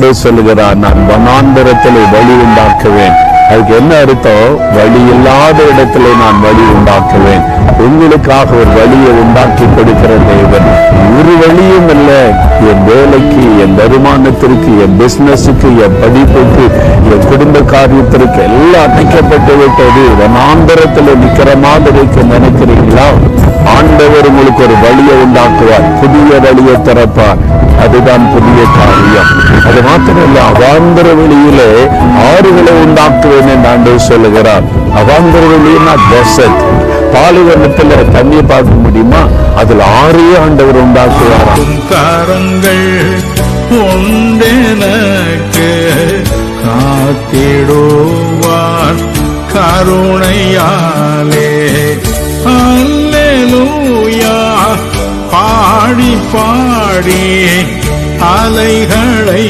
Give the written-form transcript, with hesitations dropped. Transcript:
ஆண்டவர் சொல்லுகிறார், நான் வனாந்தரத்திலே வழி உண்டாக்குவேன். அதுக்கு என்ன அர்த்தம்? வழி இல்லாத இடத்துல நான் வழி உண்டாக்குவேன். உங்களுக்காக ஒரு வழியை உண்டாக்கி கொடுக்கிற தேவன். ஒரு வழியும் இல்லை. என் வேலைக்கு, என் வருமானத்திற்கு, என் பிசினஸுக்கு, என் படிப்புக்கு, என் குடும்ப காரியத்திற்கு எல்லாம் அணைக்கப்பட்டு விட்டது. வனாந்தரத்துல நிக்கிற மாதிரி நினைக்கிறீங்களா? ஆண்டவர் உங்களுக்கு ஒரு வழியை உண்டாக்குவார், புதிய வழியை திறப்பார். அதுதான் புதிய காரியம். அது மாத்திரம் இல்ல, அவாந்தர வெளியிலே ஆறுகளை உண்டாக்குவேன் என்று ஆண்டவர் சொல்லுகிறார். அவாந்தர வெளியினா டெசர்ட், பாலைவனத்துல தண்ணி பார்க்க முடியுமா? அதுல ஆறையே ஆண்டவர் உண்டாக்குவாராம். கரங்கள் உண்டெனக்கு காத்திடுவார் கருணையாலே. அல்லேலூயா பாடி பாடி அலைகளை